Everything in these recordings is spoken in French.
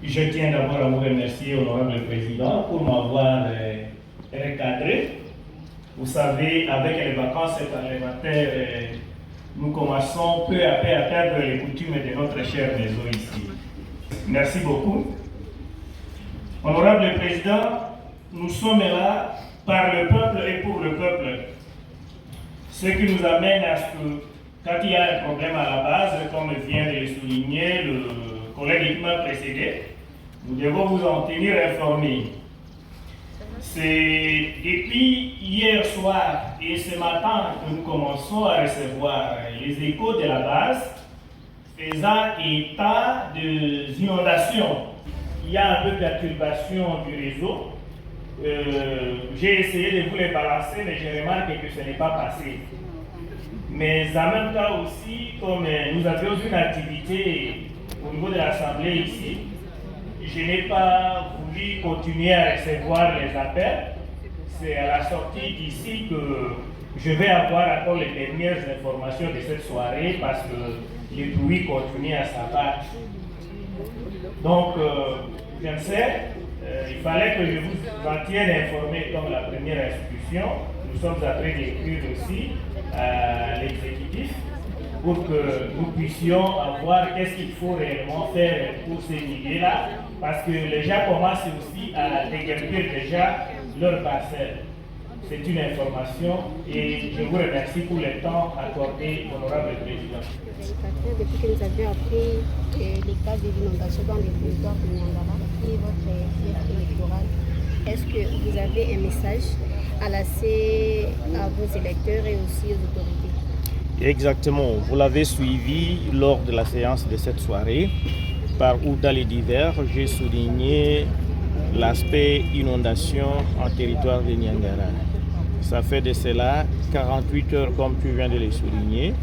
Je tiens d'abord à vous remercier, honorable président, pour m'avoir recadré. Vous savez, avec les vacances parlementaires, nous commençons peu à peu à perdre les coutumes de notre chère maison ici. Merci beaucoup. Honorable président, nous sommes là par le peuple et pour le peuple. Ce qui nous amène à ce que, quand il y a un problème à la base, comme vient de le souligner le collègue qui m'a précédé, nous devons vous en tenir informés. C'est depuis hier soir et ce matin que nous commençons à recevoir les échos de la base faisant état des inondations. Il y a un peu de perturbation du réseau. J'ai essayé de vous les balancer, mais je remarque que ce n'est pas passé. Mais en même temps aussi, comme nous avions une activité au niveau de l'Assemblée ici, je n'ai pas voulu continuer à recevoir les appels. C'est à la sortie d'ici que je vais avoir encore les dernières informations de cette soirée parce que les bruits continuent à s'abattre. Donc, je ne sais, il fallait que je vous en tienne informé comme la première institution. Nous sommes en train d'écrire aussi à l'exécutif pour que nous puissions avoir qu'est-ce qu'il faut réellement faire pour ces milliers-là, parce que les gens commencent aussi à déguerpir déjà leur parcelle. C'est une information et je vous remercie pour le temps accordé, honorable président. Depuis que nous avions appris les cas d'inondation dans le territoire de Niangara et votre fief électoral, est-ce que vous avez un message à lancer à vos électeurs et aussi aux autorités? Exactement, vous l'avez suivi lors de la séance de cette soirée, par où dans les divers, j'ai souligné l'aspect inondation en territoire de Niangara. Ça fait de cela 48 heures, comme tu viens de le souligner.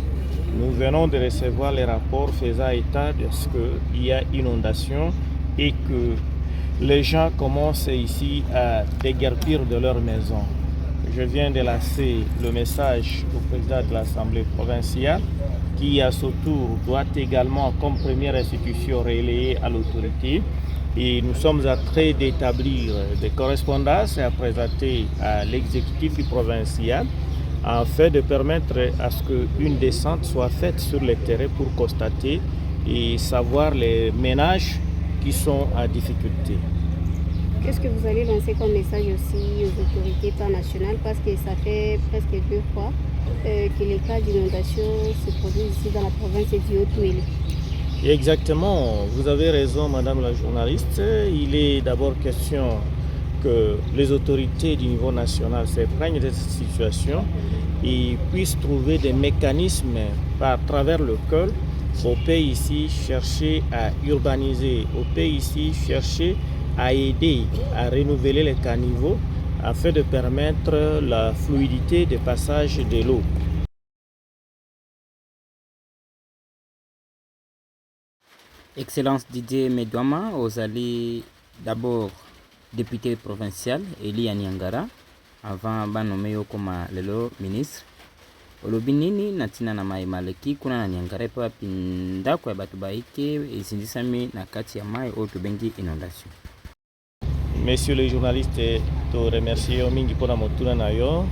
Nous venons de recevoir les rapports faisant état de ce qu'il y a inondation et que les gens commencent ici à déguerpir de leur maison. Je viens de lancer le message au président de l'Assemblée provinciale qui, à son tour, doit également, comme première institution, relayer à l'autorité. Et nous sommes en train d'établir des correspondances et à présenter à l'exécutif provincial afin de permettre à ce qu'une descente soit faite sur le terrain pour constater et savoir les ménages qui sont en difficulté. Qu'est-ce que vous allez lancer comme message aussi aux autorités internationales, parce que ça fait presque 2 fois que les cas d'inondation se produisent ici dans la province du Haut-Touélé? Exactement, vous avez raison madame la journaliste. Il est d'abord question que les autorités du niveau national s'éprennent de cette situation et puissent trouver des mécanismes par travers lequel au pays ici chercher à urbaniser, au pays ici chercher à aider à renouveler les caniveaux afin de permettre la fluidité de passage de l'eau. Excellence Didier Medouama, ozali d'abord député provincial Eli à Niangara avant banomé yo comme lelo ministre. Olobi nini na tina na mai maleki kuna na Niangara pa pinda kwa batu baike ezindisami na kati ya mai oyo tobengi inondation. Messieurs les journalistes, to remercier yo mingi pona motuna na yo.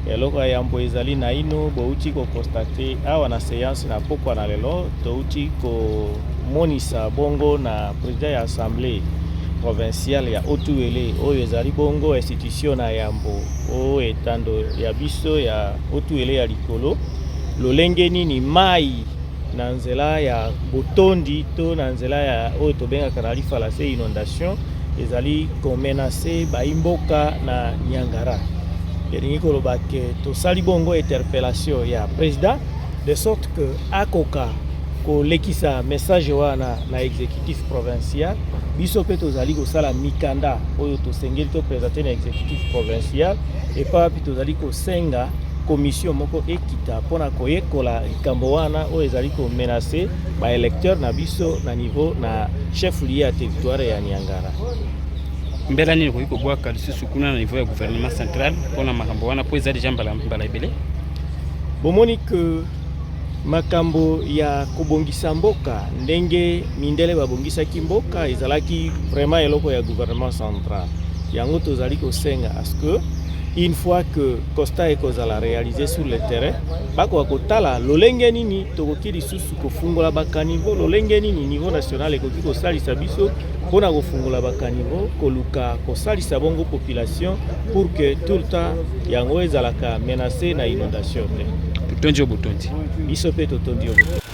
Eloko ya mbo ezali na ino bouti ko constater awa na séance na pokwa na lelo touti ko monisa bongo na président ya assemblée provinciale ya Haut-Touélé oyo ezali bongo institution na yambo o etando ya biso ya Haut-Touélé ya likolo lolenge nini mai na nzela ya botondi to na nzela ya oyo tobengaka na lifalase inondation ezali komenase baimboka na Niangara. Elingi koloba ke tosali bongo interpellation ya président de sorte que akoka kolekisa message wana na exécutif provincial biso pe tozali kosala mikanda oyo tosengeli to présenter na exécutif provincial et pa pi tozali kosenga commission moko ekita pona koyekola likambo wana oyo ezali komenacer ba électeur na biso na niveau na chef lié à territoire ya Niangara. Mbela nini ko bwaka lisusu kuna na niveau ya gouvernement central pona makambo wana po ezali jamba la mbala ebele. Bomoni que makambo ya kobongisa mboka ndenge mindele babongisaki mboka ezalaki vraiment eloko ya gouvernement central. Yango tozali kosenga à ce que une fois que constat ekozala réalisé sur le terrain bako kotala lolenge nini tokoki lisusu kofungola bakanivo, lolenge nini niveau national ekoki kosalisa biso mpona kofungola bakanivo koluka kosalisa bongo population pour que tout le temps yango ezalaka menacé na inondation te. Totondi obotondi biso pe totondi obotondi.